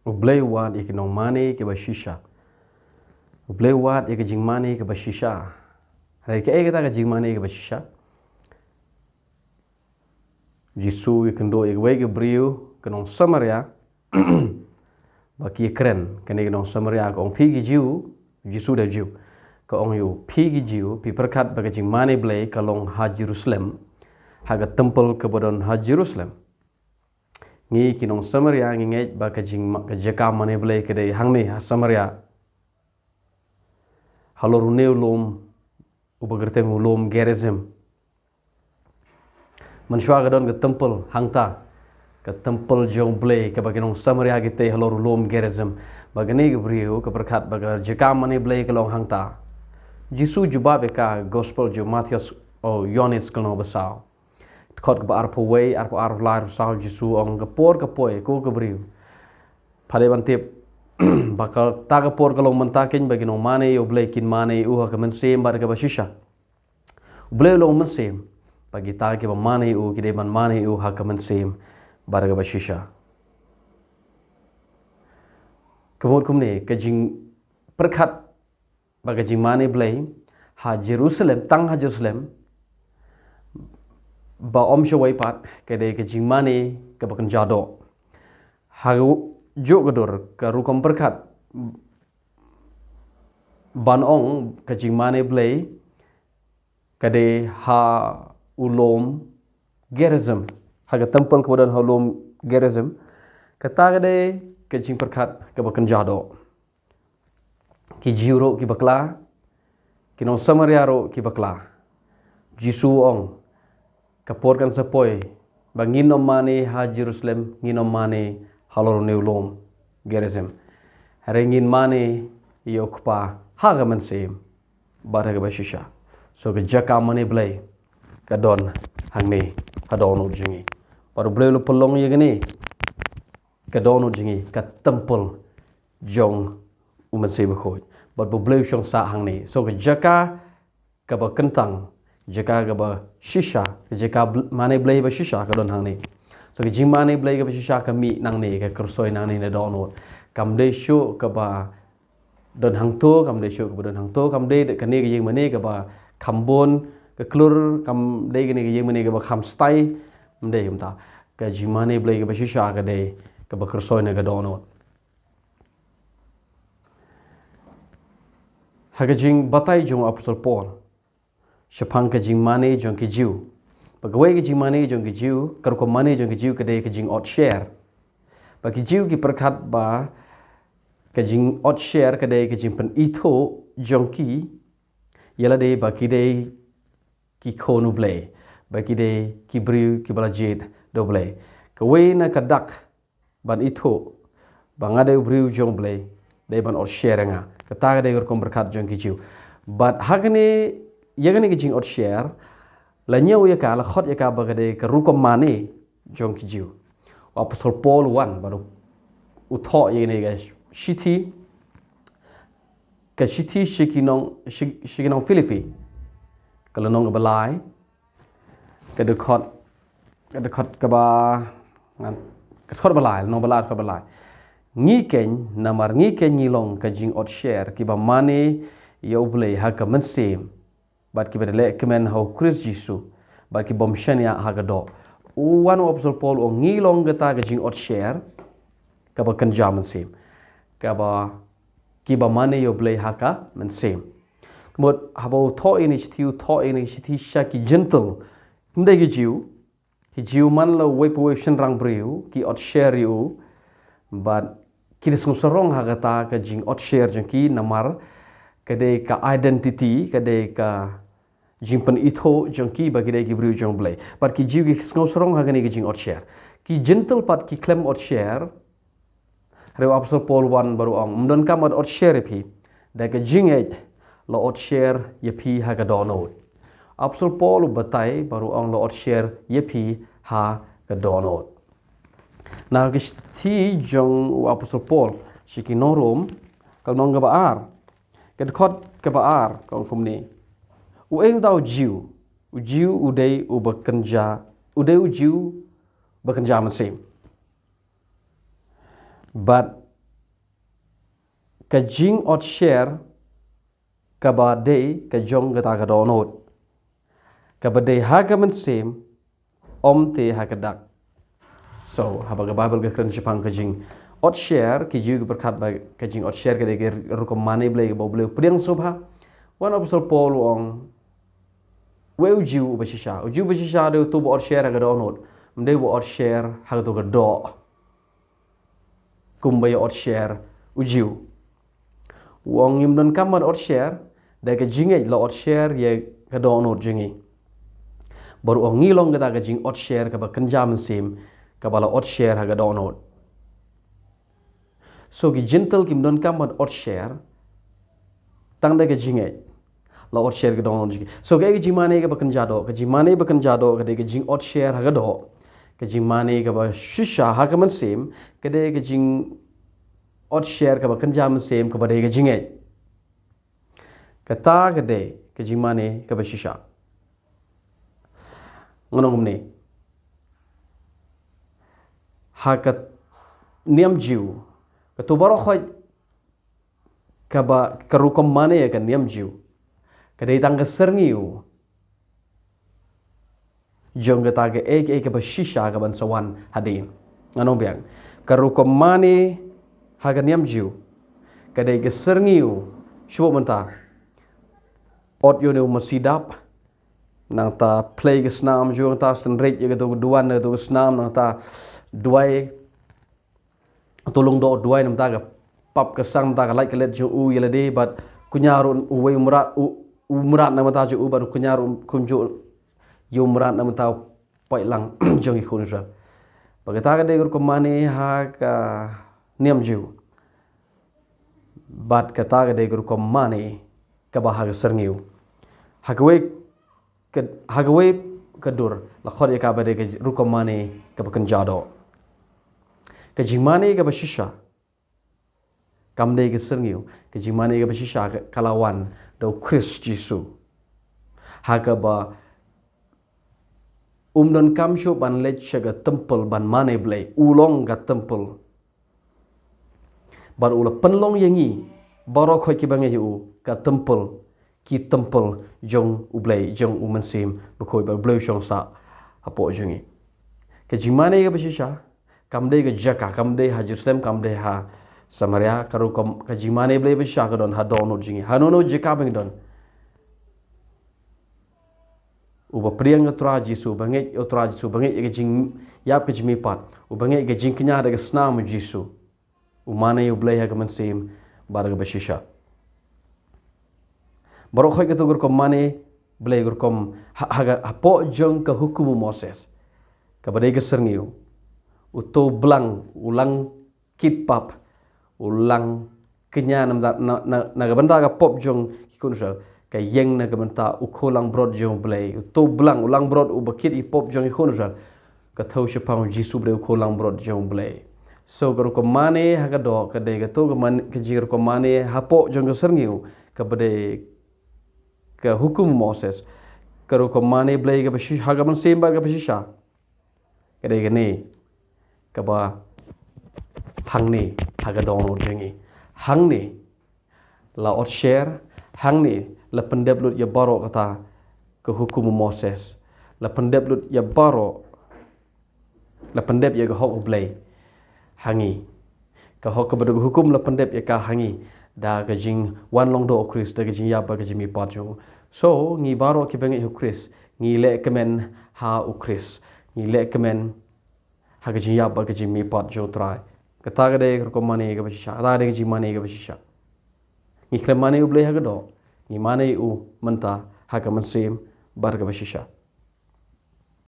Ublay wat ik nong mani ke bashisha. Ublay wat ik jing mani ke bashisha. Hari ke kita ke jing mani ke bashisha. Jisu ik ndo ik wege brio ke nong Samaria. Baki keren kene ke nong Samaria ke ong pigi jiu. Jisu da jiu. Ke ong yu pigi jiu pi perkat bagi jing mani blay ke long ha Jerusalem. Haga temple ke bodon ha Jerusalem. Ngi kinong Samaria ngi ngej ba ka jeka mane blay kedai hang ni Samaria haloru neu lom ubagertem lom Gerizim manshwa gadon ke temple hangta ke temple jong blay ke baginong Samaria gite haloru lom Gerizim bagani ke brio ke berkat bagar jeka mane blay ke long hangta Jisu juba beka gospel jo Matius o Yohanes kelno basau kot ke arpo way arpo lar sahal Jisu ong kepor kepoy ko kebriu pada bantip bakal ta kepor kalau mentakin bagi no mane yo blay kin mane uha ke mensem bar ke bashisha blay lo mensem bagi ta ke mane u kide man mane uha ke mensem bar ke bashisha kemod kumne ke jing perkat bagi jing mane blay ha Jerusalem tang ha Jerusalem ba om shawai pat kede ke jing mani ke bakan jado haru jo gedor ke rukom berkat ban ong ke jing mani blay kede ha ulom Gerizim haga temple kemudian ha ulom Gerizim kata kede ke jing berkat ke bakan jado ki jiuro ki bakla kinong Samaria ro ki bakla Jisu ong kaporkan sepoi banginom mane ha Jerusalem nginom mane halor neulom Gerizim haringin mane yokpa haga mensem baraga bashisha so ke jaka mane blay kadon hangne kadon jingi baru blay lu pelong ye gini kadon jingi ka temple jong umense bekhoy baru blay shong sa hangne so ke jaka ka ba kentang jika gaba shisha jika mane blay ba shisha ka don hang ni so jing mane blay ga ba shisha ka mi nang ni ka kersoi nang ni na don kam de shu ka ba don hang to kam de shu ka don hang to kam de ka ni ga yeng mane ka ba khambon ka klur kam de ga ni ga yeng mane ka ba kham stai mde hum ta ka jing mane blay ga ba shisha ka de ka ba kersoi na ga don ha ga jing batai jong apostol Paul Shapang ke jing mane jong ke jiu. Pagawai ke jing mane jong ke jiu, karuko mane jong ke jiu kedai ke jing ot share. Bagi jiu ki perkat ba ke jing ot share kedai ke jing pen ito jong ki yala de baki de ki konu blay. Baki de ki briu ki balajit do blay. Kawai na kadak ban ito bangade briu jong blay de ban ot share nga. Kata de karuko berkat jong ke jiu. But hagane yagani ke jing ot share la nyau ya ka la khot ya ka bagade ka rukom mane jong ki jiu apostol Paul 1 baru utho yene ga shiti ka shiti shikinong Philippi kalau nong balai ka de khot ka ba ka khot balai nong balai ka balai ngi ken namar ngi ken ngilong ka jing ot share ki ba mane ya ublay ha ka mensem bat ki bedele kemen hau Chris Jisu bat ki bomshan ya hagado uwan apostol Paul o ngilong gata ga jing ot share ka ba kan jaman sim ka ba ki ba mane yo blay haka men sim kemod habo tho ini ti shaki gentle mde ki jiu man lo we po shen rang briu ki ot share you but ki desung sorong hagata ka jing ot share jeng ki namar kade ka identity kade ka jingpen ito jongki bagi dai gibriu jong blay pat ki jiu ki ngau sorong hagani ki jing ot share ki gentle pat ki claim ot share rew apostol Paul 1 baru ong mdon kam ot share pi da ka jing lo ot share ye pi ha ka dono apostol Paul batai baru ong lo ot share ye pi ha ka dono na ki ti jong apostol Paul shikinorom kal nong ga baar ka khot ka baar kong kumni ueng tau jiu udai bekerja udai jiu bekerja mesin but ka jing ot share ka ba dei ka jong ka ta ka donot ka ba dei ha ka man sem om te ha ka dak. So haba ka Bible ka kren Jepang ka jing ot share ki jiu ka berkat ba ka jing ot share ka de ka rukom mane blai ka boleh priang subha wan apostol Paul ong we ujiu ba shisha de tu ot share ka donot mde ot share ha to ka do kum ba ot share ujiu wong yim don kamar ot share da ka jingai la ot share ye ka donot jingi baru ong ngilong ka ka jing ot share ka ba kenjam sim ka bala ot share ha ka donot. So ki gentle kim don kamar ot share tang da ka jingai la ot share ka donot jingi. So ka jimane ka ba kenjado ka jimane ba kenjado ka de ka jing ot share ha ka do ka jimane ka ba shisha ha ka man sim ka de ka jing ot share ka ba kenjam sim ka ba de ka jingai kata ka de ka jimane ka ba shisha ngonong ne ha ka niam jiu ka tu baro khoi ka ba karukom mane ka niam jiu ka de tang ka serniu jong ka ta ka ka ba shisha ka ban sawan hadin ngonong biang karukom mane ha ka niam jiu ka de ka serniu shubo menta ot yo ne masidap nang ta play ke snam jong ta senrek ye to duan to snam nang ta duai tolong do duai nam ta ga pap ke sang ta ga like let jo u yele de bat kunyarun u we umrat nam ta jo u bat kunyarun kunjo yo umrat nam ta pai lang jong ikun ra bagata ga de ko mane ha ka niam ju bat kata ga de ko mane ka ba ha ga serniu hagwe kadur la khod ya ka ba de ka rukomane ka ba kanjado ka jimane ka ba shisha kam de ka serniu ka jimane ka ba shisha kalawan do Chris Jisu haga ba don kam sho ban let shaga temple ban mane blai ulong ga temple bar ula penlong yangi barok khoi ki bangai u ka temple ki temple jong ublai jong umansim bukoi ba bleu shong sa apo jongi ke jimane ga basisha kamde ga jaka kamde ha Jerusalem kamde ha Samaria karu kom ka jimane blai basisha ka don ha dono jingi hanono jaka bang don uba priang otra Jisu bangai otra Jisu bangai ga jing yap ke jimi pat u bangai ga jing knya daga snam Jisu umane ublai ha ga mansim bar ga basisha barok khoi ka tugur kom mane blai gur kom haga apo jong ka hukum Moses ka badai ka serniu uto blang ulang kitpap ulang kenya na ga banta ka pop jong kikunusal ka yeng na ga banta ukholang brod jong blai uto blang ulang brod u bakit i pop jong kikunusal ka thau shapang Jisu bre ukholang brod jong blai so gur kom mane haga do ka de ga to ga man ka jir kom mane hapo jong ka serniu ka badai ke hukum Moses karu ko mane blai ke bashi haga man sembar ke basisha kade gane ka ba hangni haga dono jengi hangni la ot share hangni la pendep lut ya baro kata ke hukum Moses la pendep lut ya baro la pendep ya ke hok blai hangi ka hok ke bedug hukum la pendep ya ka hangi da ka jing wan long do Chris da ka jing ya ba ka jimi patjong so ngi baro ki bengi hu Chris ngi le kemen ha u Chris ngi le kemen ha ka jing ya ba ka jimi patjo trai ka ta ga de ko mane ga basha da de jing mane ga basha ngi kle mane u ble ha ga do ngi mane u manta ha ka mansim bar ga basha